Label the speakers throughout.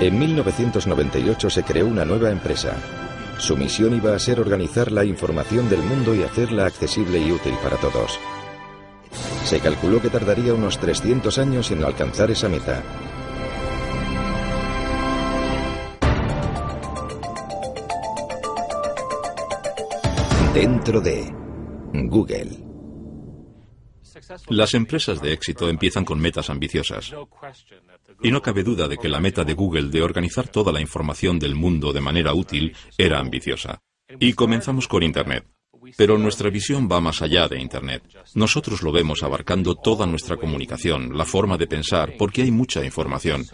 Speaker 1: En 1998 se creó una nueva empresa. Su misión iba a ser organizar la información del mundo y hacerla accesible y útil para todos. Se calculó que tardaría unos 300 años en alcanzar esa meta. Dentro de Google.
Speaker 2: Las empresas de éxito empiezan con metas ambiciosas. Y no cabe duda de que la meta de Google de organizar toda la información del mundo de manera útil era ambiciosa. Y comenzamos con Internet. Pero nuestra visión va más allá de Internet. Nosotros lo vemos abarcando toda nuestra comunicación, la forma de pensar, porque hay mucha información.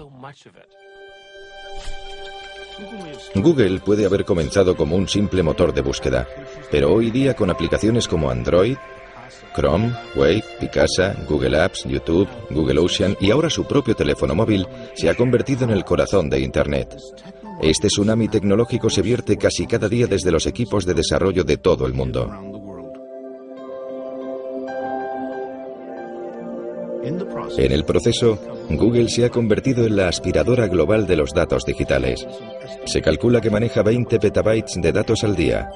Speaker 1: Google puede haber comenzado como un simple motor de búsqueda, pero hoy día con aplicaciones como Android, Chrome, Wave, Picasa, Google Apps, YouTube, Google Ocean y ahora su propio teléfono móvil se ha convertido en el corazón de Internet. Este tsunami tecnológico se vierte casi cada día desde los equipos de desarrollo de todo el mundo. En el proceso, Google se ha convertido en la aspiradora global de los datos digitales. Se calcula que maneja 20 petabytes de datos al día,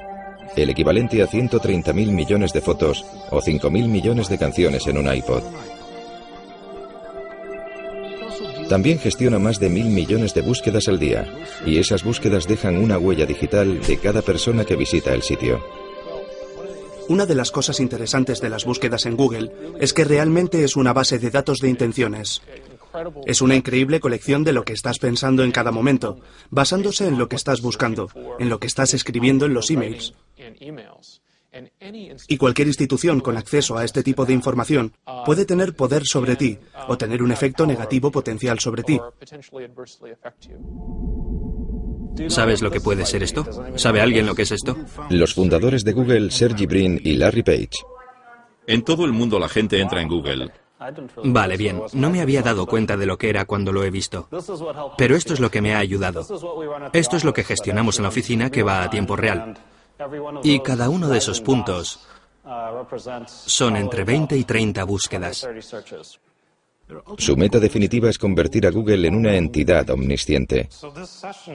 Speaker 1: el equivalente a 130.000 millones de fotos o 5.000 millones de canciones en un iPod. También gestiona más de 1.000 millones de búsquedas al día, y esas búsquedas dejan una huella digital de cada persona que visita el sitio.
Speaker 3: Una de las cosas interesantes de las búsquedas en Google es que realmente es una base de datos de intenciones. Es una increíble colección de lo que estás pensando en cada momento, basándose en lo que estás buscando, en lo que estás escribiendo en los emails. Y cualquier institución con acceso a este tipo de información puede tener poder sobre ti o tener un efecto negativo potencial sobre ti.
Speaker 4: ¿Sabes lo que puede ser esto? ¿Sabe alguien lo que es esto?
Speaker 1: Los fundadores de Google, Sergey Brin y Larry Page.
Speaker 2: En todo el mundo la gente entra en Google.
Speaker 4: Vale, bien. No me había dado cuenta de lo que era cuando lo he visto. Pero esto es lo que me ha ayudado. Esto es lo que gestionamos en la oficina, que va a tiempo real. Y cada uno de esos puntos son entre 20 y 30 búsquedas.
Speaker 1: Su meta definitiva es convertir a Google en una entidad omnisciente.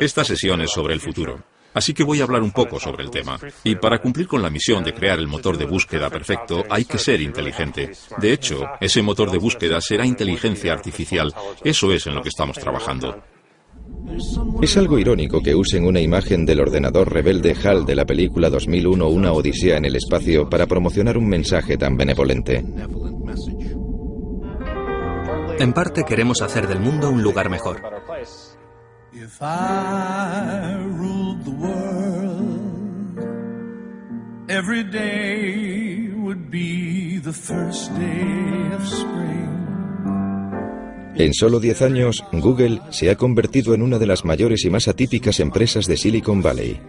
Speaker 2: Esta sesión es sobre el futuro. Así que voy a hablar un poco sobre el tema. Y para cumplir con la misión de crear el motor de búsqueda perfecto, hay que ser inteligente. De hecho, ese motor de búsqueda será inteligencia artificial. Eso es en lo que estamos trabajando.
Speaker 1: Es algo irónico que usen una imagen del ordenador rebelde HAL de la película 2001 Una Odisea en el espacio para promocionar un mensaje tan benevolente.
Speaker 4: En parte queremos hacer del mundo un lugar mejor.
Speaker 5: If I ruled the world, every day would be the first day of spring.
Speaker 1: En solo 10 años, Google se ha convertido en una de las mayores y más atípicas empresas de Silicon Valley.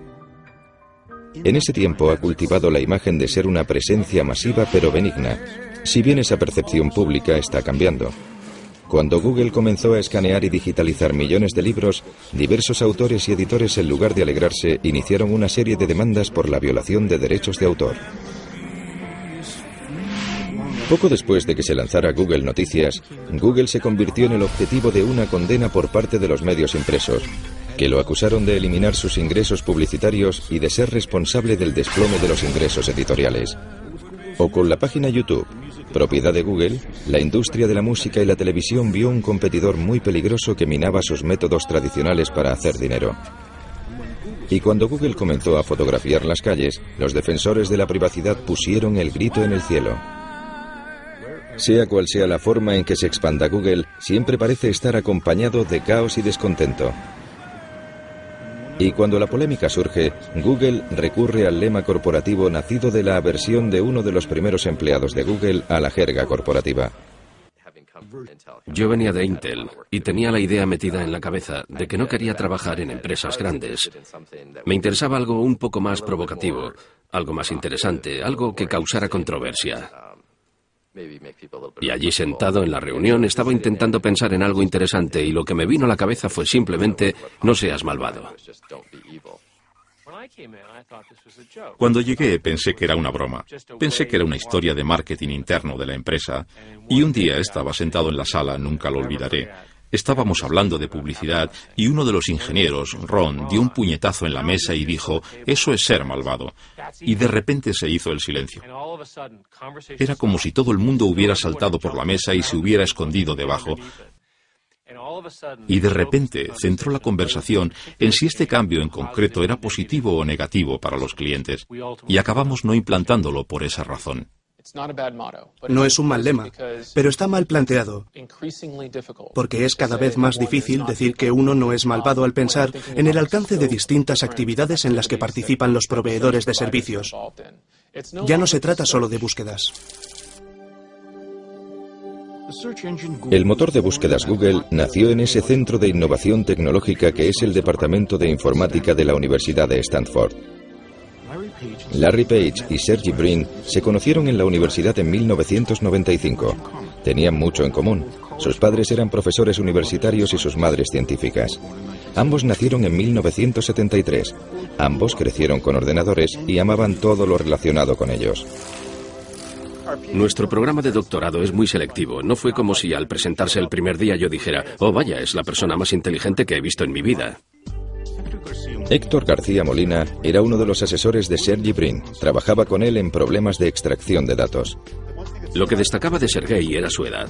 Speaker 1: En ese tiempo ha cultivado la imagen de ser una presencia masiva pero benigna, si bien esa percepción pública está cambiando. Cuando Google comenzó a escanear y digitalizar millones de libros, diversos autores y editores, en lugar de alegrarse, iniciaron una serie de demandas por la violación de derechos de autor. Poco después de que se lanzara Google Noticias, Google se convirtió en el objetivo de una condena por parte de los medios impresos, que lo acusaron de eliminar sus ingresos publicitarios y de ser responsable del desplome de los ingresos editoriales. O con la página YouTube, propiedad de Google, la industria de la música y la televisión vio un competidor muy peligroso que minaba sus métodos tradicionales para hacer dinero. Y cuando Google comenzó a fotografiar las calles, los defensores de la privacidad pusieron el grito en el cielo. Sea cual sea la forma en que se expanda Google, siempre parece estar acompañado de caos y descontento. Y cuando la polémica surge, Google recurre al lema corporativo nacido de la aversión de uno de los primeros empleados de Google a la jerga corporativa.
Speaker 6: Yo venía de Intel y tenía la idea metida en la cabeza de que no quería trabajar en empresas grandes. Me interesaba algo un poco más provocativo, algo más interesante, algo que causara controversia. Y allí sentado en la reunión estaba intentando pensar en algo interesante y lo que me vino a la cabeza fue simplemente no seas malvado.
Speaker 2: Cuando llegué pensé que era una broma. Pensé que era una historia de marketing interno de la empresa y un día estaba sentado en la sala, nunca lo olvidaré, Estábamos hablando de publicidad y uno de los ingenieros, Ron, dio un puñetazo en la mesa y dijo, «Eso es ser malvado». Y de repente se hizo el silencio. Era como si todo el mundo hubiera saltado por la mesa y se hubiera escondido debajo. Y de repente centró la conversación en si este cambio en concreto era positivo o negativo para los clientes. Y acabamos no implantándolo por esa razón.
Speaker 3: No es un mal lema, pero está mal planteado, porque es cada vez más difícil decir que uno no es malvado al pensar en el alcance de distintas actividades en las que participan los proveedores de servicios. Ya no se trata solo de búsquedas.
Speaker 1: El motor de búsquedas Google nació en ese centro de innovación tecnológica que es el Departamento de Informática de la Universidad de Stanford. Larry Page y Sergey Brin se conocieron en la universidad en 1995. Tenían mucho en común. Sus padres eran profesores universitarios y sus madres científicas. Ambos nacieron en 1973. Ambos crecieron con ordenadores y amaban todo lo relacionado con ellos.
Speaker 6: Nuestro programa de doctorado es muy selectivo. No fue como si al presentarse el primer día yo dijera, oh vaya, es la persona más inteligente que he visto en mi vida.
Speaker 1: Héctor García Molina era uno de los asesores de Sergey Brin. Trabajaba con él en problemas de extracción de datos.
Speaker 6: Lo que destacaba de Sergey era su edad.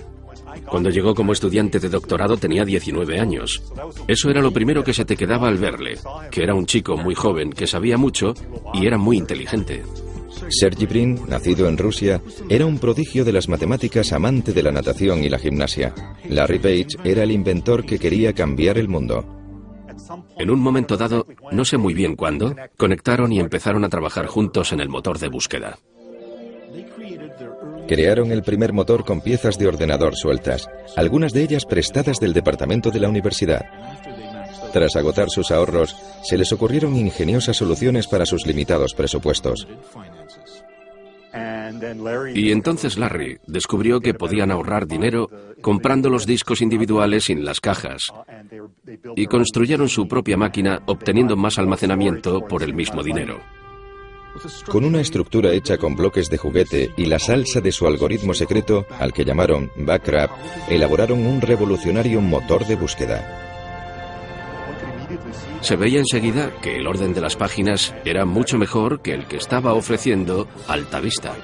Speaker 6: Cuando llegó como estudiante de doctorado tenía 19 años. Eso era lo primero que se te quedaba al verle, que era un chico muy joven que sabía mucho y era muy inteligente.
Speaker 1: Sergey Brin, nacido en Rusia, era un prodigio de las matemáticas, amante de la natación y la gimnasia. Larry Page era el inventor que quería cambiar el mundo.
Speaker 6: En un momento dado, no sé muy bien cuándo, conectaron y empezaron a trabajar juntos en el motor de búsqueda.
Speaker 1: Crearon el primer motor con piezas de ordenador sueltas, algunas de ellas prestadas del departamento de la universidad. Tras agotar sus ahorros, se les ocurrieron ingeniosas soluciones para sus limitados presupuestos.
Speaker 6: Y entonces Larry descubrió que podían ahorrar dinero comprando los discos individuales sin las cajas y construyeron su propia máquina obteniendo más almacenamiento por el mismo dinero.
Speaker 1: Con una estructura hecha con bloques de juguete y la salsa de su algoritmo secreto, al que llamaron Backrub, elaboraron un revolucionario motor de búsqueda.
Speaker 6: Se veía enseguida que el orden de las páginas era mucho mejor que el que estaba ofreciendo Altavista.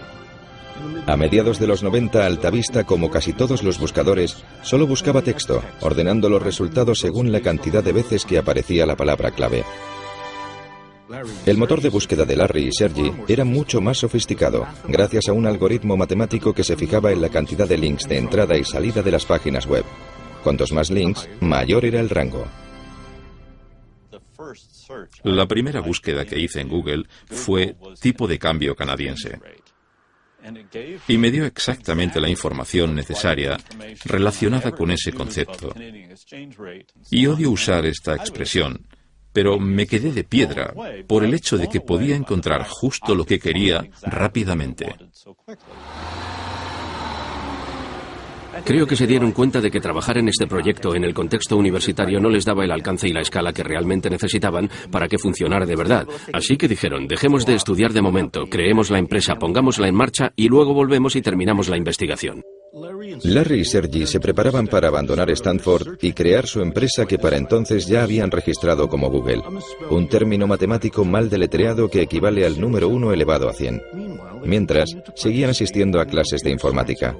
Speaker 1: A mediados de los 90, Altavista, como casi todos los buscadores, solo buscaba texto, ordenando los resultados según la cantidad de veces que aparecía la palabra clave. El motor de búsqueda de Larry y Sergey era mucho más sofisticado, gracias a un algoritmo matemático que se fijaba en la cantidad de links de entrada y salida de las páginas web. Cuantos más links, mayor era el rango.
Speaker 2: La primera búsqueda que hice en Google fue tipo de cambio canadiense. Y me dio exactamente la información necesaria relacionada con ese concepto. Y odio usar esta expresión, pero me quedé de piedra por el hecho de que podía encontrar justo lo que quería rápidamente.
Speaker 6: Creo que se dieron cuenta de que trabajar en este proyecto en el contexto universitario no les daba el alcance y la escala que realmente necesitaban para que funcionara de verdad. Así que dijeron, dejemos de estudiar de momento, creemos la empresa, pongámosla en marcha y luego volvemos y terminamos la investigación.
Speaker 1: Larry y Sergey se preparaban para abandonar Stanford y crear su empresa que para entonces ya habían registrado como Google, un término matemático mal deletreado que equivale al número 1 elevado a 100. Mientras, seguían asistiendo a clases de informática.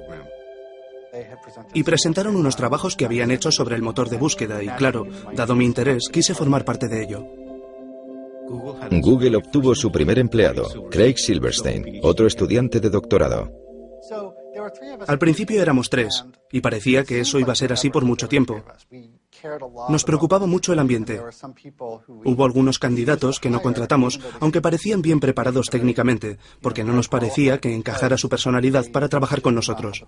Speaker 3: Y presentaron unos trabajos que habían hecho sobre el motor de búsqueda y, claro, dado mi interés, quise formar parte de ello.
Speaker 1: Google obtuvo su primer empleado, Craig Silverstein, otro estudiante de doctorado.
Speaker 3: Al principio éramos 3, y parecía que eso iba a ser así por mucho tiempo. Nos preocupaba mucho el ambiente. Hubo algunos candidatos que no contratamos, aunque parecían bien preparados técnicamente, porque no nos parecía que encajara su personalidad para trabajar con nosotros.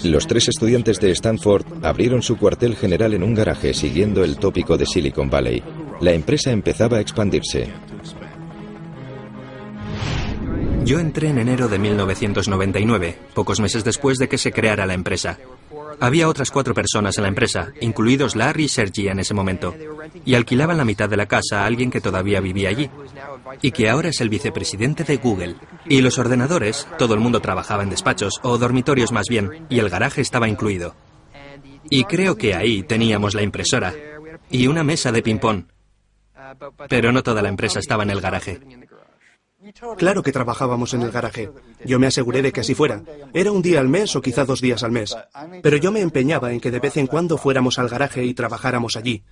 Speaker 1: Los 3 estudiantes de Stanford abrieron su cuartel general en un garaje siguiendo el tópico de Silicon Valley. La empresa empezaba a expandirse.
Speaker 4: Yo entré en enero de 1999, pocos meses después de que se creara la empresa. Había otras 4 personas en la empresa, incluidos Larry y Sergey en ese momento, y alquilaban la mitad de la casa a alguien que todavía vivía allí, y que ahora es el vicepresidente de Google. Y los ordenadores, todo el mundo trabajaba en despachos, o dormitorios más bien, y el garaje estaba incluido. Y creo que ahí teníamos la impresora, y una mesa de ping-pong. Pero no toda la empresa estaba en el garaje.
Speaker 3: Claro que trabajábamos en el garaje. Yo me aseguré de que así fuera. Era un día al mes o quizá 2 días al mes. Pero yo me empeñaba en que de vez en cuando fuéramos al garaje y trabajáramos allí.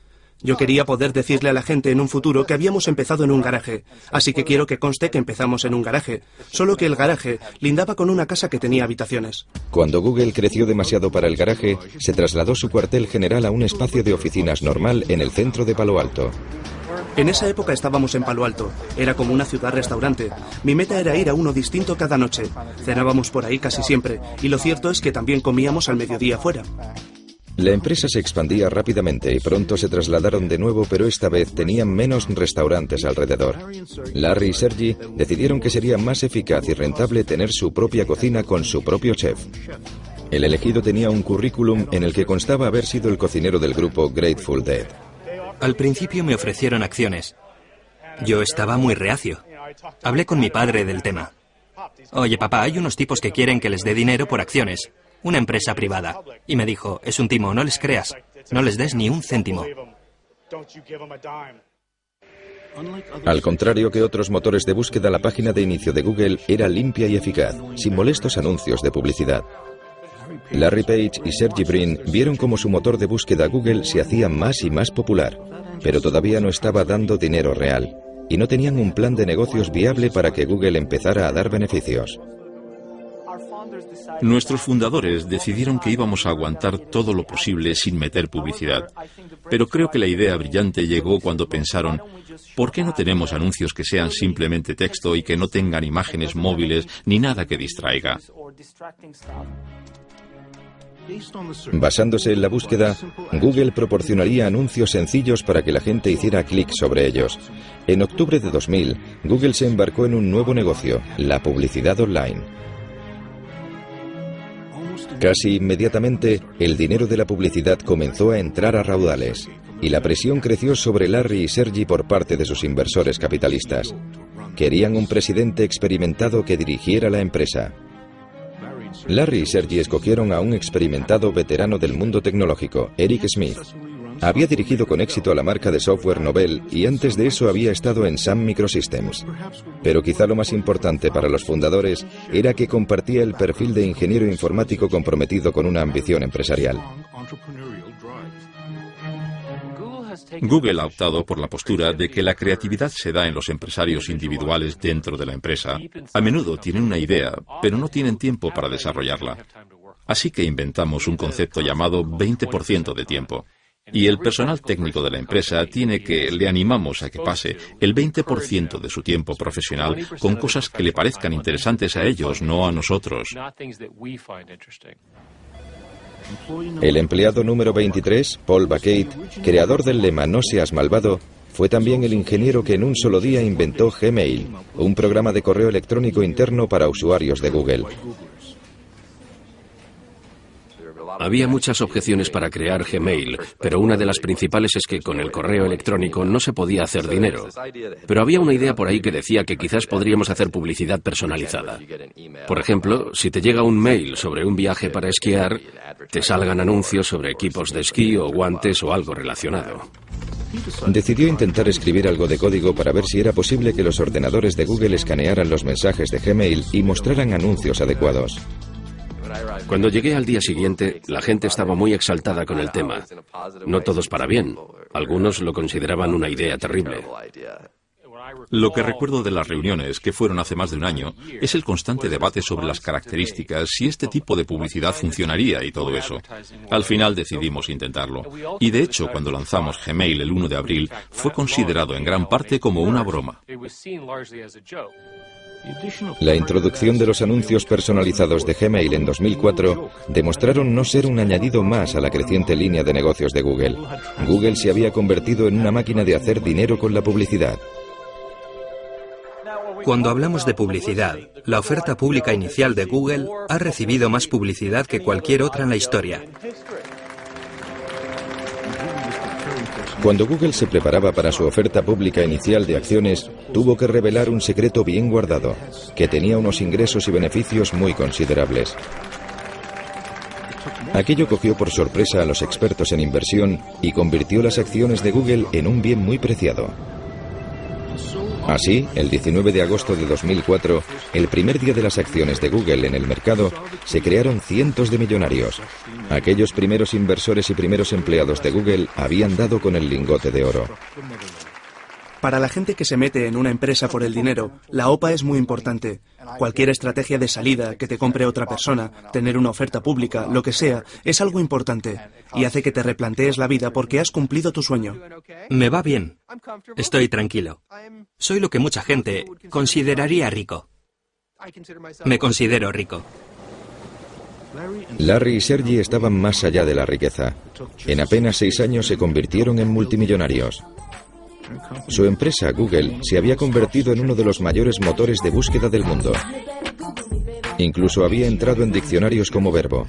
Speaker 3: Yo quería poder decirle a la gente en un futuro que habíamos empezado en un garaje. Así que quiero que conste que empezamos en un garaje. Solo que el garaje lindaba con una casa que tenía habitaciones.
Speaker 1: Cuando Google creció demasiado para el garaje, se trasladó su cuartel general a un espacio de oficinas normal en el centro de Palo Alto.
Speaker 3: En esa época estábamos en Palo Alto. Era como una ciudad-restaurante. Mi meta era ir a uno distinto cada noche. Cenábamos por ahí casi siempre. Y lo cierto es que también comíamos al mediodía fuera.
Speaker 1: La empresa se expandía rápidamente y pronto se trasladaron de nuevo, pero esta vez tenían menos restaurantes alrededor. Larry y Sergey decidieron que sería más eficaz y rentable tener su propia cocina con su propio chef. El elegido tenía un currículum en el que constaba haber sido el cocinero del grupo Grateful Dead.
Speaker 4: Al principio me ofrecieron acciones. Yo estaba muy reacio. Hablé con mi padre del tema. Oye, papá, hay unos tipos que quieren que les dé dinero por acciones. Una empresa privada. Y me dijo, es un timo, no les creas. No les des ni un céntimo.
Speaker 1: Al contrario que otros motores de búsqueda, la página de inicio de Google era limpia y eficaz, sin molestos anuncios de publicidad. Larry Page y Sergey Brin vieron cómo su motor de búsqueda Google se hacía más y más popular, pero todavía no estaba dando dinero real, y no tenían un plan de negocios viable para que Google empezara a dar beneficios.
Speaker 2: Nuestros fundadores decidieron que íbamos a aguantar todo lo posible sin meter publicidad. Pero creo que la idea brillante llegó cuando pensaron, ¿por qué no tenemos anuncios que sean simplemente texto y que no tengan imágenes móviles ni nada que distraiga?
Speaker 1: Basándose en la búsqueda, Google proporcionaría anuncios sencillos para que la gente hiciera clic sobre ellos. En octubre de 2000, Google se embarcó en un nuevo negocio, la publicidad online. Casi inmediatamente, el dinero de la publicidad comenzó a entrar a raudales, y la presión creció sobre Larry y Sergey por parte de sus inversores capitalistas. Querían un presidente experimentado que dirigiera la empresa. Larry y Sergey escogieron a un experimentado veterano del mundo tecnológico, Eric Smith. Había dirigido con éxito a la marca de software Novell y antes de eso había estado en Sun Microsystems. Pero quizá lo más importante para los fundadores era que compartía el perfil de ingeniero informático comprometido con una ambición empresarial.
Speaker 2: Google ha optado por la postura de que la creatividad se da en los empresarios individuales dentro de la empresa. A menudo tienen una idea, pero no tienen tiempo para desarrollarla. Así que inventamos un concepto llamado 20% de tiempo. Y el personal técnico de la empresa le animamos a que pase el 20% de su tiempo profesional con cosas que le parezcan interesantes a ellos, no a nosotros.
Speaker 1: El empleado número 23, Paul Bacate, creador del lema "No seas malvado", fue también el ingeniero que en un solo día inventó Gmail, un programa de correo electrónico interno para usuarios de Google.
Speaker 6: Había muchas objeciones para crear Gmail, pero una de las principales es que con el correo electrónico no se podía hacer dinero. Pero había una idea por ahí que decía que quizás podríamos hacer publicidad personalizada. Por ejemplo, si te llega un mail sobre un viaje para esquiar, te salgan anuncios sobre equipos de esquí o guantes o algo relacionado.
Speaker 1: Decidió intentar escribir algo de código para ver si era posible que los ordenadores de Google escanearan los mensajes de Gmail y mostraran anuncios adecuados.
Speaker 6: Cuando llegué al día siguiente, la gente estaba muy exaltada con el tema. No todos para bien. Algunos lo consideraban una idea terrible.
Speaker 2: Lo que recuerdo de las reuniones, que fueron hace más de un año, es el constante debate sobre las características, si este tipo de publicidad funcionaría y todo eso. Al final decidimos intentarlo. Y de hecho, cuando lanzamos Gmail el 1 de abril, fue considerado en gran parte como una broma.
Speaker 1: La introducción de los anuncios personalizados de Gmail en 2004 demostraron no ser un añadido más a la creciente línea de negocios de Google. Google se había convertido en una máquina de hacer dinero con la publicidad.
Speaker 4: Cuando hablamos de publicidad, la oferta pública inicial de Google ha recibido más publicidad que cualquier otra en la historia.
Speaker 1: Cuando Google se preparaba para su oferta pública inicial de acciones, tuvo que revelar un secreto bien guardado, que tenía unos ingresos y beneficios muy considerables. Aquello cogió por sorpresa a los expertos en inversión y convirtió las acciones de Google en un bien muy preciado. Así, el 19 de agosto de 2004, el primer día de las acciones de Google en el mercado, se crearon cientos de millonarios. Aquellos primeros inversores y primeros empleados de Google habían dado con el lingote de oro.
Speaker 3: Para la gente que se mete en una empresa por el dinero, la OPA es muy importante. Cualquier estrategia de salida, que te compre otra persona, tener una oferta pública, lo que sea, es algo importante y hace que te replantees la vida porque has cumplido tu sueño.
Speaker 4: Me va bien. Estoy tranquilo. Soy lo que mucha gente consideraría rico. Me considero rico.
Speaker 1: Larry y Sergey estaban más allá de la riqueza. En apenas 6 años se convirtieron en multimillonarios. Su empresa, Google, se había convertido en uno de los mayores motores de búsqueda del mundo. Incluso había entrado en diccionarios como verbo.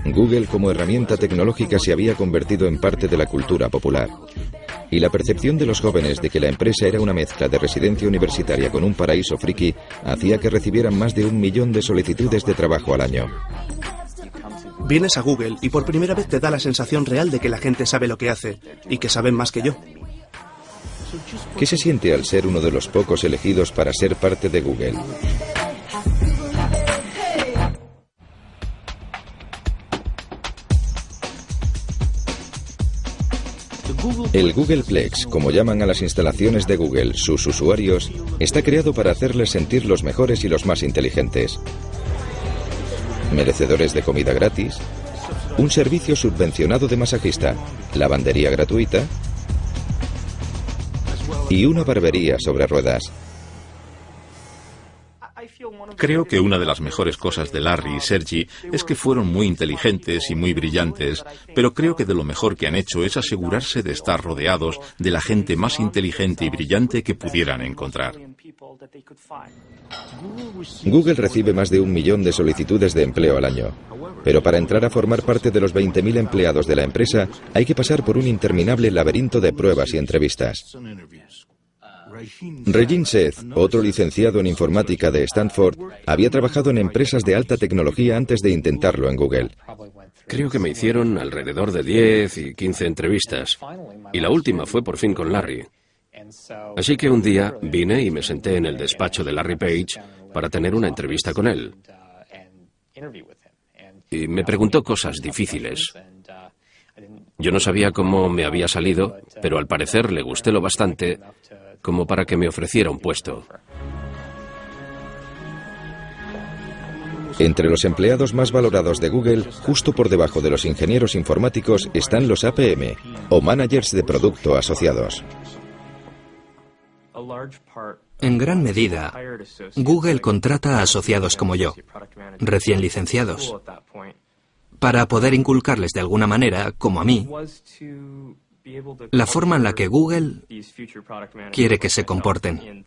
Speaker 1: Google como herramienta tecnológica se había convertido en parte de la cultura popular. Y la percepción de los jóvenes de que la empresa era una mezcla de residencia universitaria con un paraíso friki hacía que recibieran más de 1 millón de solicitudes de trabajo al año.
Speaker 3: Vienes a Google y por primera vez te da la sensación real de que la gente sabe lo que hace y que saben más que yo.
Speaker 1: ¿Qué se siente al ser uno de los pocos elegidos para ser parte de Google? El Googleplex, como llaman a las instalaciones de Google sus usuarios, está creado para hacerles sentir los mejores y los más inteligentes. Merecedores de comida gratis, un servicio subvencionado de masajista, lavandería gratuita y una barbería sobre ruedas.
Speaker 2: Creo que una de las mejores cosas de Larry y Sergey es que fueron muy inteligentes y muy brillantes, pero creo que de lo mejor que han hecho es asegurarse de estar rodeados de la gente más inteligente y brillante que pudieran encontrar.
Speaker 1: Google recibe más de 1 millón de solicitudes de empleo al año, pero para entrar a formar parte de los 20.000 empleados de la empresa hay que pasar por un interminable laberinto de pruebas y entrevistas. Regine Seth, otro licenciado en informática de Stanford, había trabajado en empresas de alta tecnología antes de intentarlo en Google.
Speaker 6: Creo que me hicieron alrededor de 10 y 15 entrevistas, y la última fue por fin con Larry. Así que un día vine y me senté en el despacho de Larry Page para tener una entrevista con él. Y me preguntó cosas difíciles. Yo no sabía cómo me había salido, pero al parecer le gusté lo bastante como para que me ofreciera un puesto.
Speaker 1: Entre los empleados más valorados de Google, justo por debajo de los ingenieros informáticos, están los APM, o Managers de Producto Asociados.
Speaker 4: En gran medida, Google contrata a asociados como yo, recién licenciados, para poder inculcarles de alguna manera, como a mí, la forma en la que Google quiere que se comporten.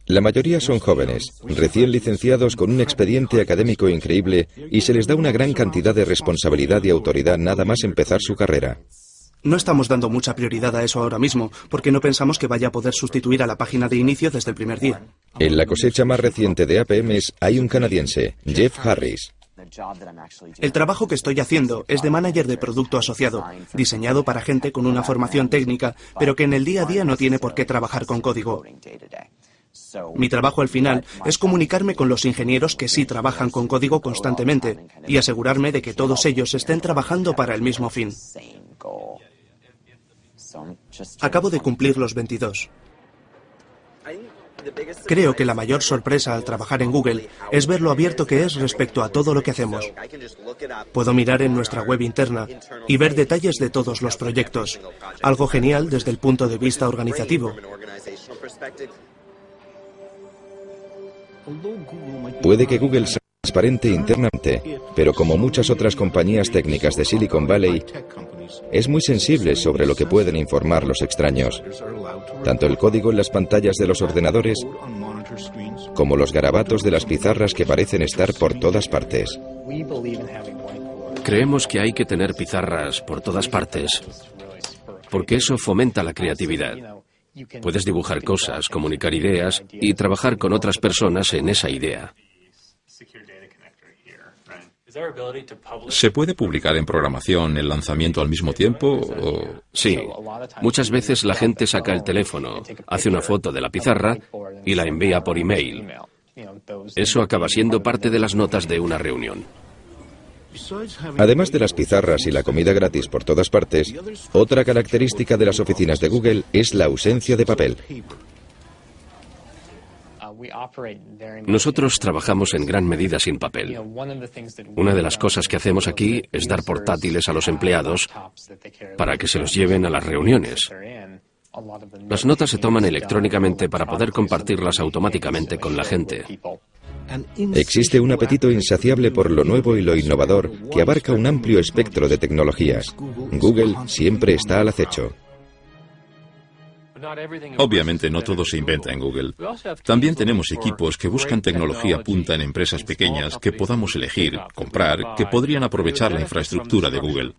Speaker 1: La mayoría son jóvenes, recién licenciados con un expediente académico increíble y se les da una gran cantidad de responsabilidad y autoridad nada más empezar su carrera.
Speaker 3: No estamos dando mucha prioridad a eso ahora mismo, porque no pensamos que vaya a poder sustituir a la página de inicio desde el primer día.
Speaker 1: En la cosecha más reciente de APMs hay un canadiense, Jeff Harris.
Speaker 3: El trabajo que estoy haciendo es de manager de producto asociado, diseñado para gente con una formación técnica, pero que en el día a día no tiene por qué trabajar con código. Mi trabajo al final es comunicarme con los ingenieros que sí trabajan con código constantemente y asegurarme de que todos ellos estén trabajando para el mismo fin. Acabo de cumplir los 22. Creo que la mayor sorpresa al trabajar en Google es ver lo abierto que es respecto a todo lo que hacemos. Puedo mirar en nuestra web interna y ver detalles de todos los proyectos, algo genial desde el punto de vista organizativo.
Speaker 1: Puede que Google transparente internamente, pero como muchas otras compañías técnicas de Silicon Valley, es muy sensible sobre lo que pueden informar los extraños. Tanto el código en las pantallas de los ordenadores como los garabatos de las pizarras que parecen estar por todas partes.
Speaker 6: Creemos que hay que tener pizarras por todas partes, porque eso fomenta la creatividad. Puedes dibujar cosas, comunicar ideas y trabajar con otras personas en esa idea.
Speaker 2: ¿Se puede publicar en programación el lanzamiento al mismo tiempo?
Speaker 6: Sí. Muchas veces la gente saca el teléfono, hace una foto de la pizarra y la envía por email. Eso acaba siendo parte de las notas de una reunión.
Speaker 1: Además de las pizarras y la comida gratis por todas partes, otra característica de las oficinas de Google es la ausencia de papel.
Speaker 6: Nosotros trabajamos en gran medida sin papel. Una de las cosas que hacemos aquí es dar portátiles a los empleados para que se los lleven a las reuniones. Las notas se toman electrónicamente para poder compartirlas automáticamente con la gente.
Speaker 1: Existe un apetito insaciable por lo nuevo y lo innovador que abarca un amplio espectro de tecnologías. Google siempre está al acecho.
Speaker 2: Obviamente no todo se inventa en Google. También tenemos equipos que buscan tecnología punta en empresas pequeñas que podamos elegir, comprar, que podrían aprovechar la infraestructura de Google.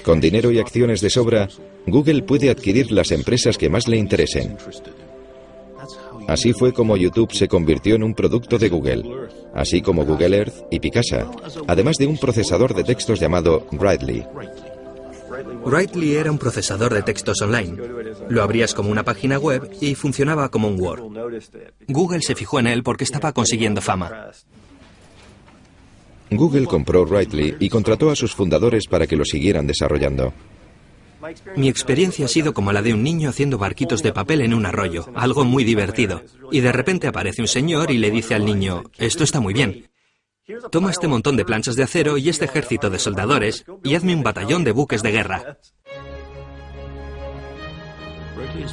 Speaker 1: Con dinero y acciones de sobra, Google puede adquirir las empresas que más le interesen. Así fue como YouTube se convirtió en un producto de Google, así como Google Earth y Picasa, además de un procesador de textos llamado Writely.
Speaker 4: Writely era un procesador de textos online. Lo abrías como una página web y funcionaba como un Word. Google se fijó en él porque estaba consiguiendo fama.
Speaker 1: Google compró Writely y contrató a sus fundadores para que lo siguieran desarrollando.
Speaker 4: Mi experiencia ha sido como la de un niño haciendo barquitos de papel en un arroyo, algo muy divertido. Y de repente aparece un señor y le dice al niño, esto está muy bien. Toma este montón de planchas de acero y este ejército de soldadores y hazme un batallón de buques de guerra.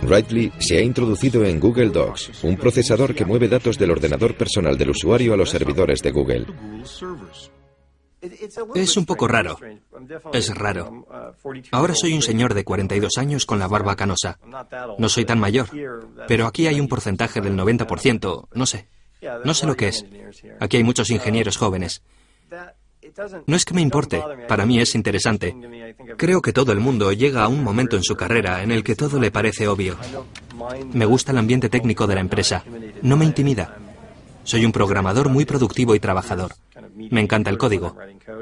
Speaker 1: Writely se ha introducido en Google Docs, un procesador que mueve datos del ordenador personal del usuario a los servidores de Google.
Speaker 4: Es un poco raro. Es raro. Ahora soy un señor de 42 años con la barba canosa. No soy tan mayor, pero aquí hay un porcentaje del 90%, no sé. No sé lo que es. Aquí hay muchos ingenieros jóvenes. No es que me importe, para mí es interesante. Creo que todo el mundo llega a un momento en su carrera en el que todo le parece obvio. Me gusta el ambiente técnico de la empresa. No me intimida. Soy un programador muy productivo y trabajador. Me encanta el código.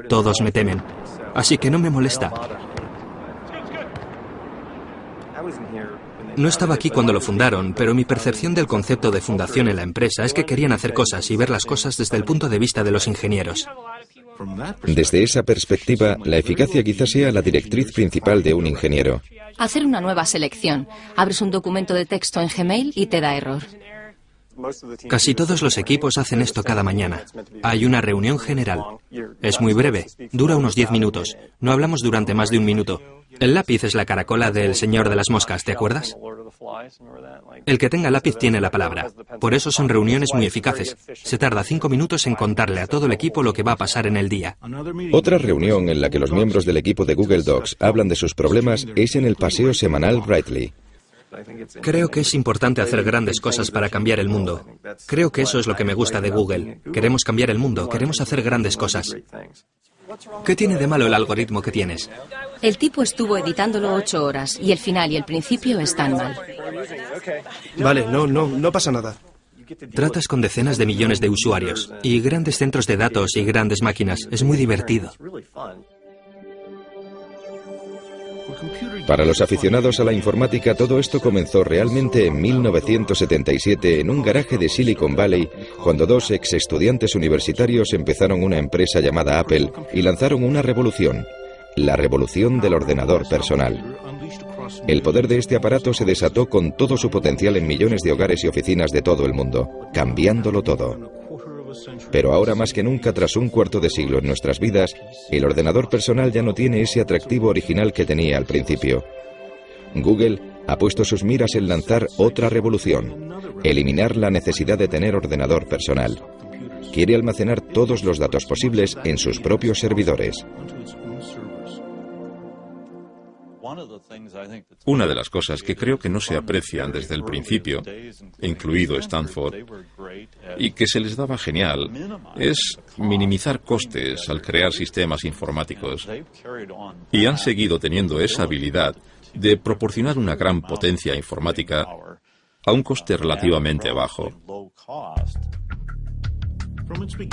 Speaker 4: Todos me temen. Así que no me molesta. No estaba aquí cuando lo fundaron, pero mi percepción del concepto de fundación en la empresa es que querían hacer cosas y ver las cosas desde el punto de vista de los ingenieros.
Speaker 1: Desde esa perspectiva, la eficacia quizás sea la directriz principal de un ingeniero.
Speaker 7: Hacer una nueva selección. Abres un documento de texto en Gmail y te da error.
Speaker 4: Casi todos los equipos hacen esto cada mañana. Hay una reunión general. Es muy breve, dura unos 10 minutos. No hablamos durante más de un minuto. El lápiz es la caracola del señor de las moscas, ¿te acuerdas? El que tenga lápiz tiene la palabra. Por eso son reuniones muy eficaces. Se tarda 5 minutos en contarle a todo el equipo lo que va a pasar en el día.
Speaker 1: Otra reunión en la que los miembros del equipo de Google Docs hablan de sus problemas es en el paseo semanal Writely.
Speaker 4: Creo que es importante hacer grandes cosas para cambiar el mundo. Creo que eso es lo que me gusta de Google. Queremos cambiar el mundo, queremos hacer grandes cosas. ¿Qué tiene de malo el algoritmo que tienes?
Speaker 7: El tipo estuvo editándolo 8 horas y el final y el principio están mal.
Speaker 3: Vale, no pasa nada.
Speaker 4: Tratas con decenas de millones de usuarios y grandes centros de datos y grandes máquinas. Es muy divertido.
Speaker 1: Para los aficionados a la informática, todo esto comenzó realmente en 1977 en un garaje de Silicon Valley, cuando dos ex estudiantes universitarios empezaron una empresa llamada Apple y lanzaron una revolución, la revolución del ordenador personal. El poder de este aparato se desató con todo su potencial en millones de hogares y oficinas de todo el mundo, cambiándolo todo. Pero ahora más que nunca, tras un cuarto de siglo en nuestras vidas, el ordenador personal ya no tiene ese atractivo original que tenía al principio. Google ha puesto sus miras en lanzar otra revolución, eliminar la necesidad de tener ordenador personal. quiere almacenar todos los datos posibles en sus propios servidores.
Speaker 2: Una de las cosas que creo que no se aprecian desde el principio, incluido Stanford, y que se les daba genial, es minimizar costes al crear sistemas informáticos. Y han seguido teniendo esa habilidad de proporcionar una gran potencia informática a un coste relativamente bajo.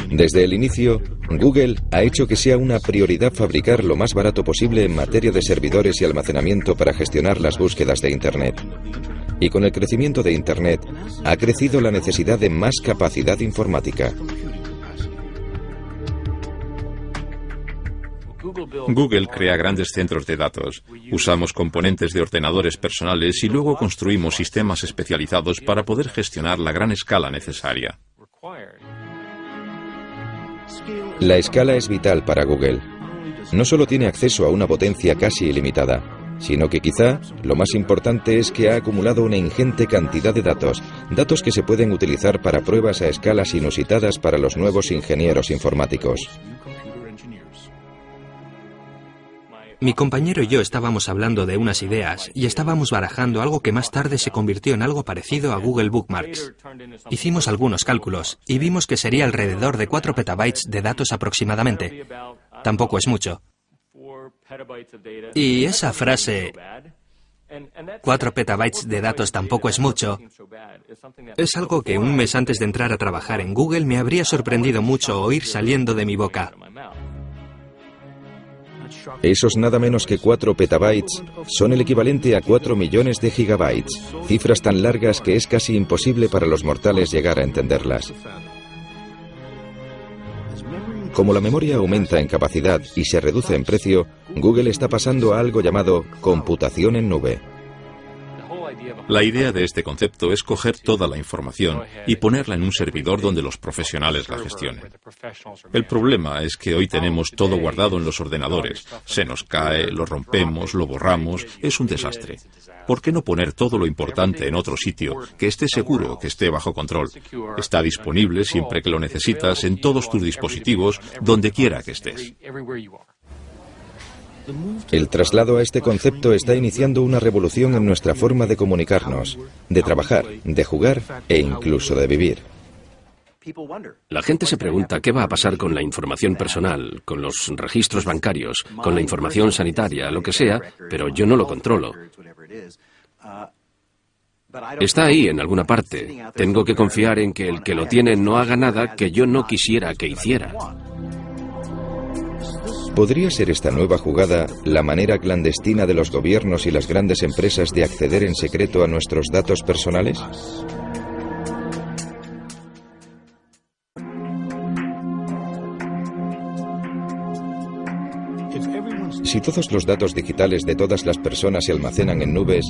Speaker 1: Desde el inicio, Google ha hecho que sea una prioridad fabricar lo más barato posible en materia de servidores y almacenamiento para gestionar las búsquedas de Internet. Y con el crecimiento de Internet, ha crecido la necesidad de más capacidad informática.
Speaker 2: Google crea grandes centros de datos. Usamos componentes de ordenadores personales y luego construimos sistemas especializados para poder gestionar la gran escala necesaria.
Speaker 1: La escala es vital para Google. No solo tiene acceso a una potencia casi ilimitada, sino que quizá lo más importante es que ha acumulado una ingente cantidad de datos, datos que se pueden utilizar para pruebas a escalas inusitadas para los nuevos ingenieros informáticos.
Speaker 4: Mi compañero y yo estábamos hablando de unas ideas y estábamos barajando algo que más tarde se convirtió en algo parecido a Google Bookmarks. Hicimos algunos cálculos y vimos que sería alrededor de 4 petabytes de datos aproximadamente. Tampoco es mucho. Y esa frase, 4 petabytes de datos tampoco es mucho, es algo que un mes antes de entrar a trabajar en Google me habría sorprendido mucho oír saliendo de mi boca.
Speaker 1: Esos nada menos que 4 petabytes son el equivalente a 4 millones de gigabytes, cifras tan largas que es casi imposible para los mortales llegar a entenderlas. Como la memoria aumenta en capacidad y se reduce en precio, Google está pasando a algo llamado computación en nube.
Speaker 2: La idea de este concepto es coger toda la información y ponerla en un servidor donde los profesionales la gestionen. El problema es que hoy tenemos todo guardado en los ordenadores. Se nos cae, lo rompemos, lo borramos, es un desastre. ¿Por qué no poner todo lo importante en otro sitio, que esté seguro, que esté bajo control? Está disponible siempre que lo necesitas en todos tus dispositivos, donde quiera que estés.
Speaker 1: El traslado a este concepto está iniciando una revolución en nuestra forma de comunicarnos, de trabajar, de jugar e incluso de vivir.
Speaker 6: La gente se pregunta qué va a pasar con la información personal, con los registros bancarios, con la información sanitaria, lo que sea, pero yo no lo controlo. Está ahí en alguna parte. Tengo que confiar en que el que lo tiene no haga nada que yo no quisiera que hiciera.
Speaker 1: ¿Podría ser esta nueva jugada la manera clandestina de los gobiernos y las grandes empresas de acceder en secreto a nuestros datos personales? Si todos los datos digitales de todas las personas se almacenan en nubes,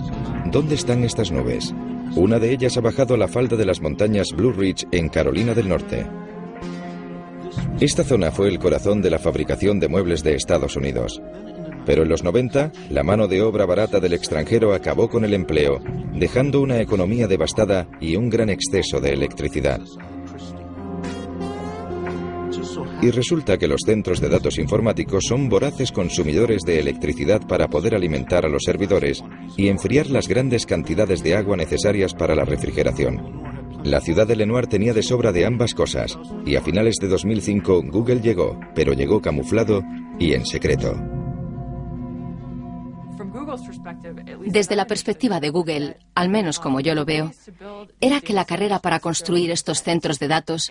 Speaker 1: ¿dónde están estas nubes? Una de ellas ha bajado a la falda de las montañas Blue Ridge en Carolina del Norte. Esta zona fue el corazón de la fabricación de muebles de Estados Unidos. Pero en los 90, la mano de obra barata del extranjero acabó con el empleo, dejando una economía devastada y un gran exceso de electricidad. Y resulta que los centros de datos informáticos son voraces consumidores de electricidad para poder alimentar a los servidores y enfriar las grandes cantidades de agua necesarias para la refrigeración. La ciudad de Lenoir tenía de sobra de ambas cosas, y a finales de 2005 Google llegó, pero llegó camuflado y en secreto.
Speaker 7: Desde la perspectiva de Google, al menos como yo lo veo, era que la carrera para construir estos centros de datos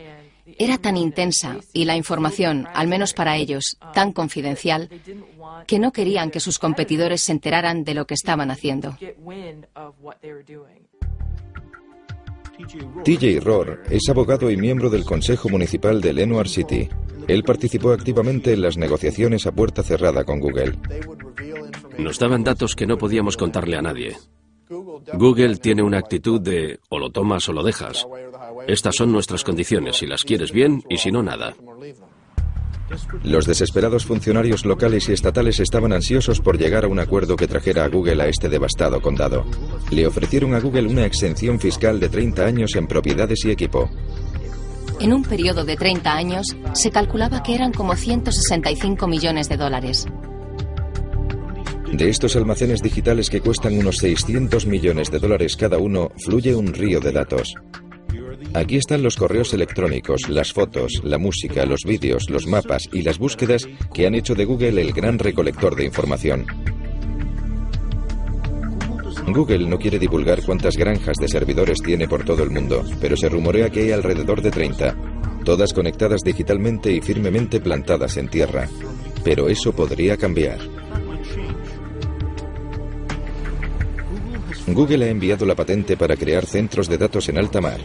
Speaker 7: era tan intensa y la información, al menos para ellos, tan confidencial, que no querían que sus competidores se enteraran de lo que estaban haciendo.
Speaker 1: TJ Rohr es abogado y miembro del Consejo Municipal de Lenoir City. Él participó activamente en las negociaciones a puerta cerrada con Google.
Speaker 6: Nos daban datos que no podíamos contarle a nadie. Google tiene una actitud de o lo tomas o lo dejas. Estas son nuestras condiciones, si las quieres bien y si no, nada.
Speaker 1: Los desesperados funcionarios locales y estatales estaban ansiosos por llegar a un acuerdo que trajera a Google a este devastado condado. Le ofrecieron a Google una exención fiscal de 30 años en propiedades y equipo.
Speaker 7: En un periodo de 30 años, se calculaba que eran como 165 millones de dólares.
Speaker 1: De estos almacenes digitales que cuestan unos 600 millones de dólares cada uno, fluye un río de datos. Aquí están los correos electrónicos, las fotos, la música, los vídeos, los mapas y las búsquedas que han hecho de Google el gran recolector de información. Google no quiere divulgar cuántas granjas de servidores tiene por todo el mundo, pero se rumorea que hay alrededor de 30, todas conectadas digitalmente y firmemente plantadas en tierra. Pero eso podría cambiar. Google ha enviado la patente para crear centros de datos en alta mar.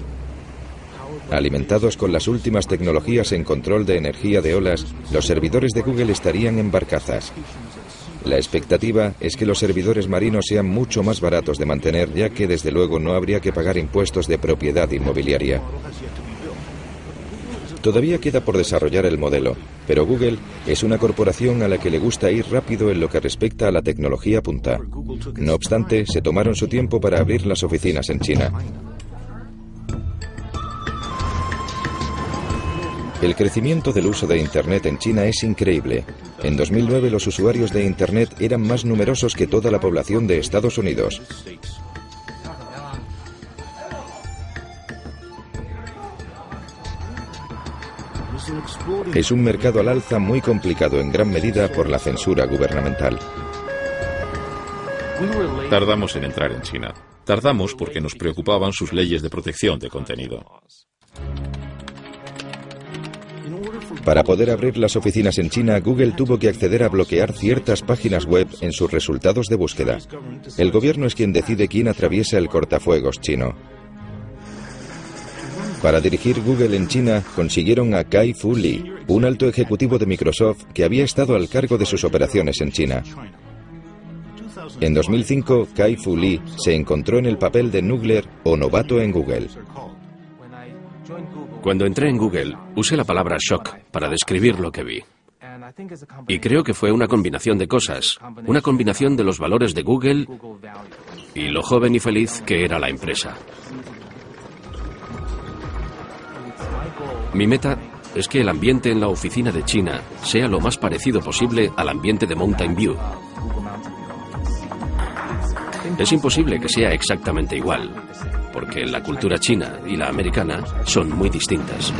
Speaker 1: Alimentados con las últimas tecnologías en control de energía de olas, los servidores de Google estarían en barcazas. La expectativa es que los servidores marinos sean mucho más baratos de mantener, ya que desde luego no habría que pagar impuestos de propiedad inmobiliaria. Todavía queda por desarrollar el modelo, pero Google es una corporación a la que le gusta ir rápido en lo que respecta a la tecnología punta. No obstante, se tomaron su tiempo para abrir las oficinas en China. El crecimiento del uso de Internet en China es increíble. En 2009 los usuarios de Internet eran más numerosos que toda la población de Estados Unidos. Es un mercado al alza muy complicado en gran medida por la censura gubernamental.
Speaker 2: Tardamos en entrar en China. Tardamos porque nos preocupaban sus leyes de protección de contenido.
Speaker 1: Para poder abrir las oficinas en China, Google tuvo que acceder a bloquear ciertas páginas web en sus resultados de búsqueda. El gobierno es quien decide quién atraviesa el cortafuegos chino. Para dirigir Google en China, consiguieron a Kai-Fu Lee, un alto ejecutivo de Microsoft que había estado al cargo de sus operaciones en China. En 2005, Kai-Fu Lee se encontró en el papel de Noogler o novato en Google.
Speaker 6: Cuando entré en Google, usé la palabra shock para describir lo que vi. Y creo que fue una combinación de cosas, una combinación de los valores de Google y lo joven y feliz que era la empresa. Mi meta es que el ambiente en la oficina de China sea lo más parecido posible al ambiente de Mountain View. Es imposible que sea exactamente igual, porque la cultura china y la americana son muy distintas.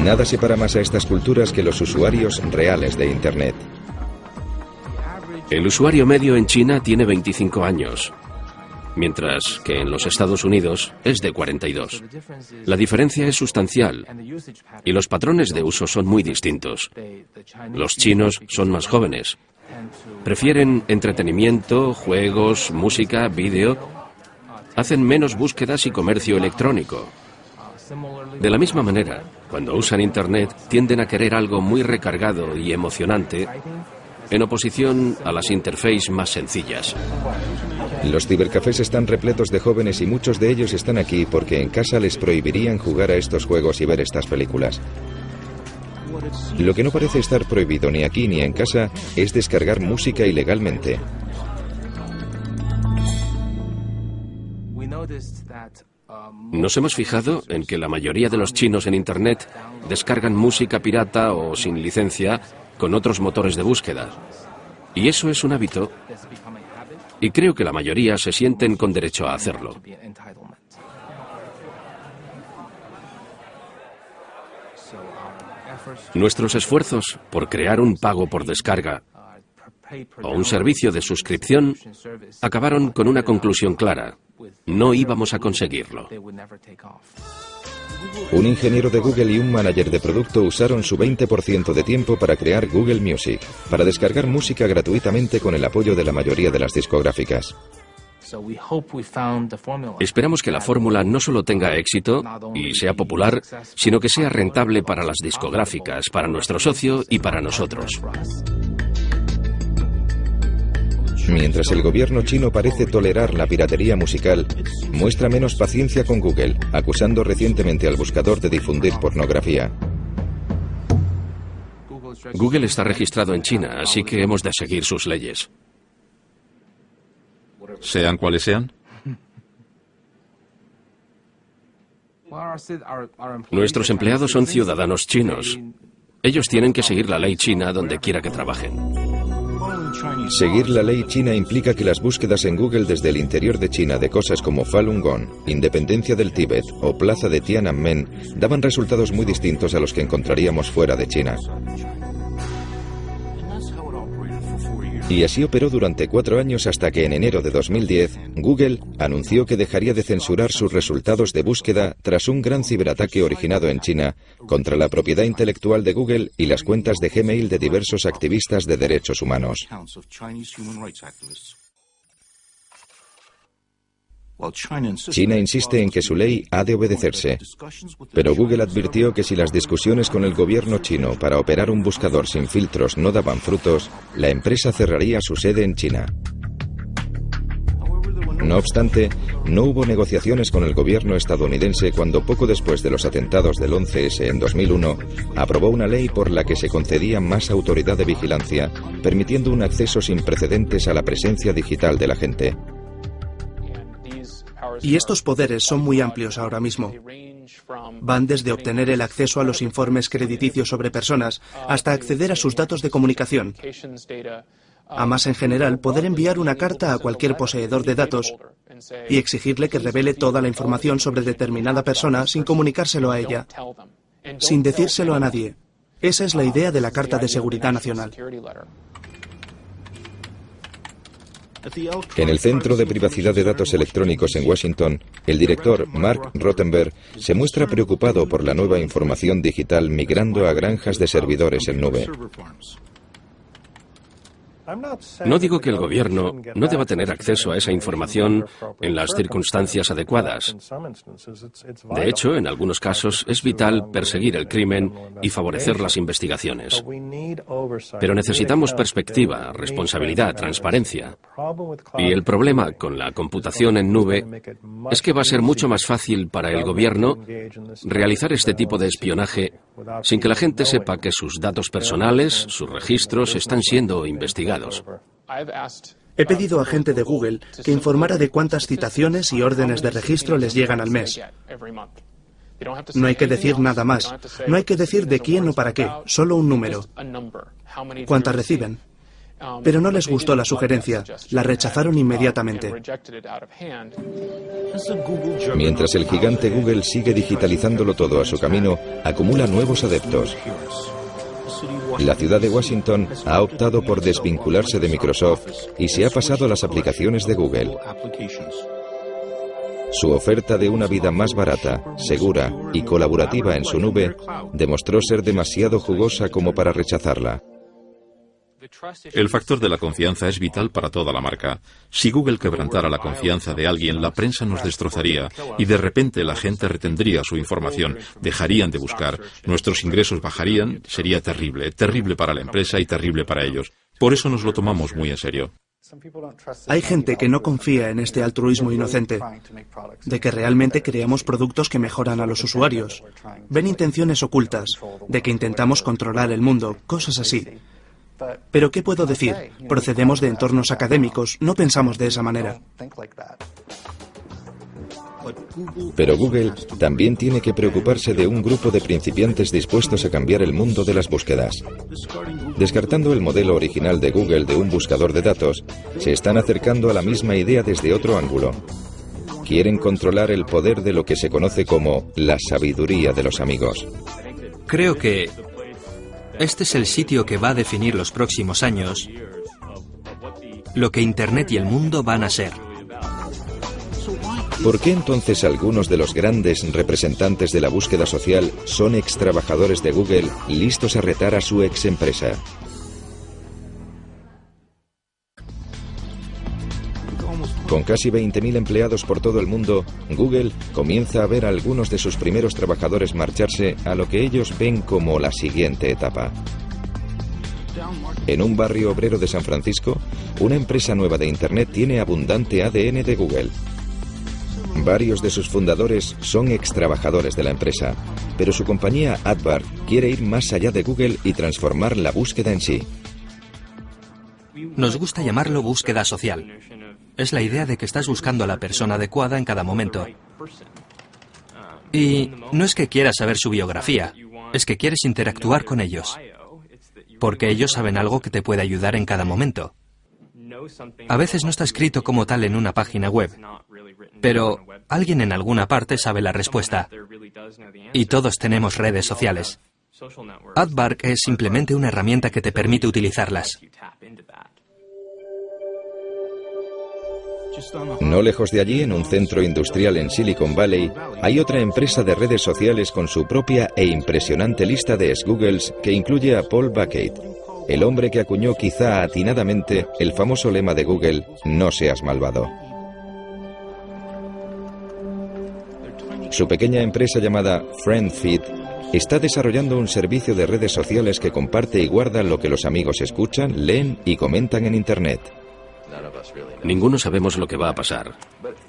Speaker 1: Nada separa más a estas culturas que los usuarios reales de Internet.
Speaker 6: El usuario medio en China tiene 25 años, mientras que en los Estados Unidos es de 42. La diferencia es sustancial y los patrones de uso son muy distintos. Los chinos son más jóvenes. Prefieren entretenimiento, juegos, música, vídeo. Hacen menos búsquedas y comercio electrónico. De la misma manera, cuando usan Internet, tienden a querer algo muy recargado y emocionante, en oposición a las interfaces más sencillas.
Speaker 1: Los cibercafés están repletos de jóvenes y muchos de ellos están aquí porque en casa les prohibirían jugar a estos juegos y ver estas películas. Lo que no parece estar prohibido ni aquí ni en casa es descargar música ilegalmente.
Speaker 6: Nos hemos fijado en que la mayoría de los chinos en Internet descargan música pirata o sin licencia con otros motores de búsqueda. Y eso es un hábito, y creo que la mayoría se sienten con derecho a hacerlo. Nuestros esfuerzos por crear un pago por descarga o un servicio de suscripción acabaron con una conclusión clara: no íbamos a conseguirlo.
Speaker 1: Un ingeniero de Google y un manager de producto usaron su 20% de tiempo para crear Google Music, para descargar música gratuitamente con el apoyo de la mayoría de las discográficas.
Speaker 6: Esperamos que la fórmula no solo tenga éxito y sea popular, sino que sea rentable para las discográficas, para nuestro socio y para nosotros.
Speaker 1: Mientras el gobierno chino parece tolerar la piratería musical, muestra menos paciencia con Google, acusando recientemente al buscador de difundir pornografía.
Speaker 6: Google está registrado en China, así que hemos de seguir sus leyes.
Speaker 2: Sean cuales sean.
Speaker 6: Nuestros empleados son ciudadanos chinos. Ellos tienen que seguir la ley china donde quiera que trabajen.
Speaker 1: Seguir la ley china implica que las búsquedas en Google desde el interior de China de cosas como Falun Gong, independencia del Tíbet o plaza de Tiananmen daban resultados muy distintos a los que encontraríamos fuera de China. Y así operó durante 4 años hasta que en enero de 2010, Google anunció que dejaría de censurar sus resultados de búsqueda tras un gran ciberataque originado en China contra la propiedad intelectual de Google y las cuentas de Gmail de diversos activistas de derechos humanos. China insiste en que su ley ha de obedecerse, pero Google advirtió que si las discusiones con el gobierno chino para operar un buscador sin filtros no daban frutos, la empresa cerraría su sede en China. No obstante, no hubo negociaciones con el gobierno estadounidense cuando poco después de los atentados del 11S en 2001, aprobó una ley por la que se concedía más autoridad de vigilancia, permitiendo un acceso sin precedentes a la presencia digital de la gente.
Speaker 3: Y estos poderes son muy amplios ahora mismo. Van desde obtener el acceso a los informes crediticios sobre personas hasta acceder a sus datos de comunicación. A más en general, poder enviar una carta a cualquier poseedor de datos y exigirle que revele toda la información sobre determinada persona sin comunicárselo a ella, sin decírselo a nadie. Esa es la idea de la Carta de Seguridad Nacional.
Speaker 1: En el Centro de Privacidad de Datos Electrónicos en Washington, el director Mark Rottenberg se muestra preocupado por la nueva información digital migrando a granjas de servidores en nube.
Speaker 6: No digo que el gobierno no deba tener acceso a esa información en las circunstancias adecuadas. De hecho, en algunos casos es vital perseguir el crimen y favorecer las investigaciones. Pero necesitamos perspectiva, responsabilidad, transparencia. Y el problema con la computación en nube es que va a ser mucho más fácil para el gobierno realizar este tipo de espionaje sin que la gente sepa que sus datos personales, sus registros, están siendo investigados.
Speaker 3: He pedido a gente de Google que informara de cuántas citaciones y órdenes de registro les llegan al mes. No hay que decir nada más. No hay que decir de quién o para qué, solo un número. ¿Cuántas reciben? Pero no les gustó la sugerencia. La rechazaron inmediatamente.
Speaker 1: Mientras el gigante Google sigue digitalizándolo todo a su camino, acumula nuevos adeptos. La ciudad de Washington ha optado por desvincularse de Microsoft y se ha pasado a las aplicaciones de Google. Su oferta de una vida más barata, segura y colaborativa en su nube demostró ser demasiado jugosa como para rechazarla.
Speaker 2: El factor de la confianza es vital para toda la marca. Si Google quebrantara la confianza de alguien, la prensa nos destrozaría y de repente la gente retendría su información, dejarían de buscar, nuestros ingresos bajarían, sería terrible, terrible para la empresa y terrible para ellos. Por eso nos lo tomamos muy en serio.
Speaker 3: Hay gente que no confía en este altruismo inocente, de que realmente creamos productos que mejoran a los usuarios. Ven intenciones ocultas, de que intentamos controlar el mundo, cosas así. Pero ¿qué puedo decir? Procedemos de entornos académicos, no pensamos de esa manera.
Speaker 1: Pero Google también tiene que preocuparse de un grupo de principiantes dispuestos a cambiar el mundo de las búsquedas. Descartando el modelo original de Google de un buscador de datos, se están acercando a la misma idea desde otro ángulo. Quieren controlar el poder de lo que se conoce como la sabiduría de los amigos.
Speaker 4: Creo que este es el sitio que va a definir los próximos años lo que Internet y el mundo van a ser.
Speaker 1: ¿Por qué entonces algunos de los grandes representantes de la búsqueda social son extrabajadores de Google listos a retar a su ex empresa? Con casi 20.000 empleados por todo el mundo, Google comienza a ver a algunos de sus primeros trabajadores marcharse a lo que ellos ven como la siguiente etapa. En un barrio obrero de San Francisco, una empresa nueva de Internet tiene abundante ADN de Google. Varios de sus fundadores son extrabajadores de la empresa, pero su compañía Adbar quiere ir más allá de Google y transformar la búsqueda en sí.
Speaker 4: Nos gusta llamarlo búsqueda social. Es la idea de que estás buscando a la persona adecuada en cada momento. Y no es que quieras saber su biografía, es que quieres interactuar con ellos, porque ellos saben algo que te puede ayudar en cada momento. A veces no está escrito como tal en una página web, pero alguien en alguna parte sabe la respuesta. Y todos tenemos redes sociales. Aardvark es simplemente una herramienta que te permite utilizarlas.
Speaker 1: No lejos de allí, en un centro industrial en Silicon Valley, hay otra empresa de redes sociales con su propia e impresionante lista de ex-Googles que incluye a Paul Bucket, el hombre que acuñó quizá atinadamente el famoso lema de Google, "No seas malvado". Su pequeña empresa llamada FriendFeed está desarrollando un servicio de redes sociales que comparte y guarda lo que los amigos escuchan, leen y comentan en Internet.
Speaker 6: Ninguno sabemos lo que va a pasar,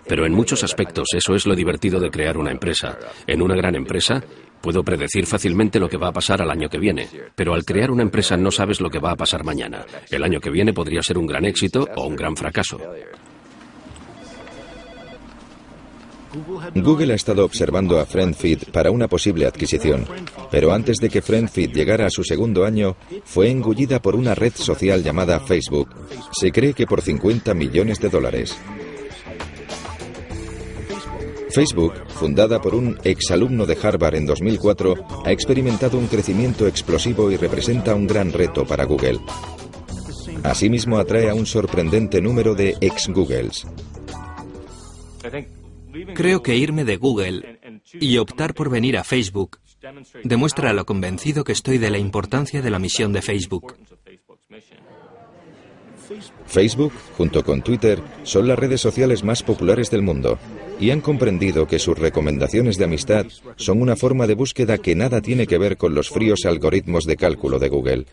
Speaker 6: pero en muchos aspectos eso es lo divertido de crear una empresa. En una gran empresa puedo predecir fácilmente lo que va a pasar al año que viene, pero al crear una empresa no sabes lo que va a pasar mañana. El año que viene podría ser un gran éxito o un gran fracaso.
Speaker 1: Google ha estado observando a FriendFeed para una posible adquisición, pero antes de que FriendFeed llegara a su segundo año, fue engullida por una red social llamada Facebook. Se cree que por $50 millones. Facebook, fundada por un exalumno de Harvard en 2004, ha experimentado un crecimiento explosivo y representa un gran reto para Google. Asimismo, atrae a un sorprendente número de ex-Googles.
Speaker 4: Creo que irme de Google y optar por venir a Facebook demuestra lo convencido que estoy de la importancia de la misión de Facebook.
Speaker 1: Facebook, junto con Twitter, son las redes sociales más populares del mundo y han comprendido que sus recomendaciones de amistad son una forma de búsqueda que nada tiene que ver con los fríos algoritmos de cálculo de Google.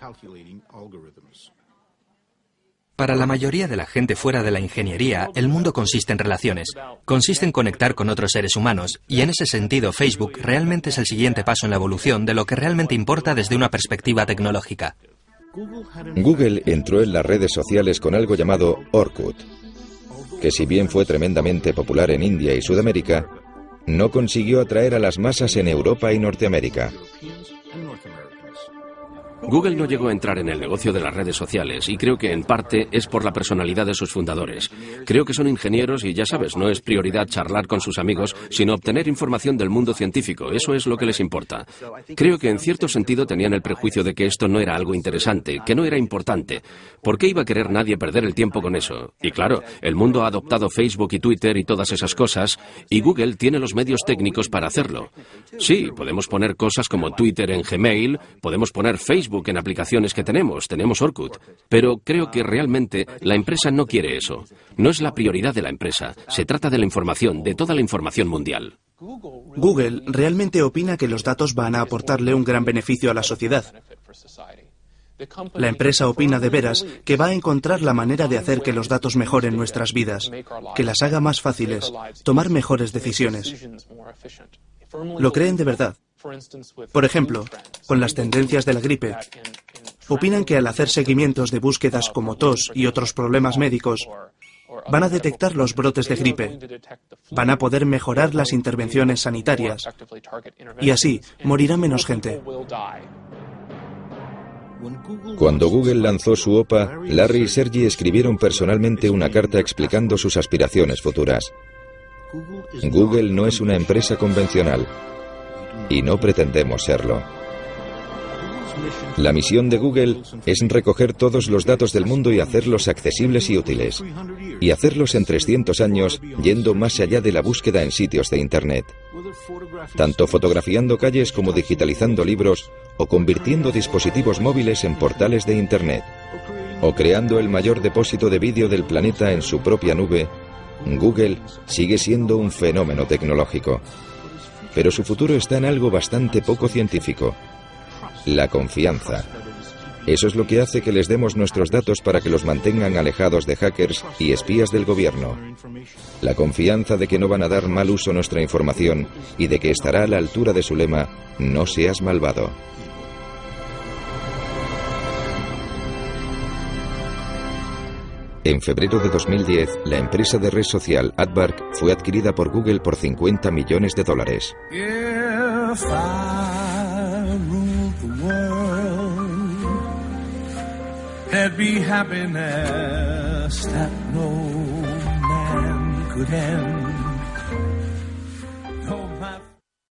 Speaker 4: Para la mayoría de la gente fuera de la ingeniería, el mundo consiste en relaciones, consiste en conectar con otros seres humanos, y en ese sentido Facebook realmente es el siguiente paso en la evolución de lo que realmente importa desde una perspectiva tecnológica.
Speaker 1: Google entró en las redes sociales con algo llamado Orkut, que si bien fue tremendamente popular en India y Sudamérica, no consiguió atraer a las masas en Europa y Norteamérica.
Speaker 6: Google no llegó a entrar en el negocio de las redes sociales y creo que en parte es por la personalidad de sus fundadores. Creo que son ingenieros y ya sabes, no es prioridad charlar con sus amigos, sino obtener información del mundo científico. Eso es lo que les importa. Creo que en cierto sentido tenían el prejuicio de que esto no era algo interesante, que no era importante. ¿Por qué iba a querer nadie perder el tiempo con eso? Y claro, el mundo ha adoptado Facebook y Twitter y todas esas cosas, y Google tiene los medios técnicos para hacerlo. Sí, podemos poner cosas como Twitter en Gmail, podemos poner Facebook en aplicaciones que tenemos Orkut, pero creo que realmente la empresa no quiere eso. No es la prioridad de la empresa, se trata de la información, de toda la información mundial.
Speaker 3: Google realmente opina que los datos van a aportarle un gran beneficio a la sociedad. La empresa opina de veras que va a encontrar la manera de hacer que los datos mejoren nuestras vidas, que las haga más fáciles, tomar mejores decisiones. Lo creen de verdad. Por ejemplo, con las tendencias de la gripe, opinan que al hacer seguimientos de búsquedas como tos y otros problemas médicos, van a detectar los brotes de gripe, van a poder mejorar las intervenciones sanitarias y así morirá menos gente.
Speaker 1: Cuando Google lanzó su OPA, Larry y Sergey escribieron personalmente una carta explicando sus aspiraciones futuras. Google no es una empresa convencional y no pretendemos serlo. La misión de Google es recoger todos los datos del mundo y hacerlos accesibles y útiles, y hacerlos en 300 años yendo más allá de la búsqueda en sitios de Internet, tanto fotografiando calles como digitalizando libros o convirtiendo dispositivos móviles en portales de Internet, o creando el mayor depósito de vídeo del planeta en su propia nube. Google sigue siendo un fenómeno tecnológico, pero su futuro está en algo bastante poco científico: la confianza. Eso es lo que hace que les demos nuestros datos para que los mantengan alejados de hackers y espías del gobierno. La confianza de que no van a dar mal uso a nuestra información y de que estará a la altura de su lema, "No seas malvado". En febrero de 2010, la empresa de red social Adbark fue adquirida por Google por $50 millones.
Speaker 5: If I ruled the world, there'd be happiness that no man could end.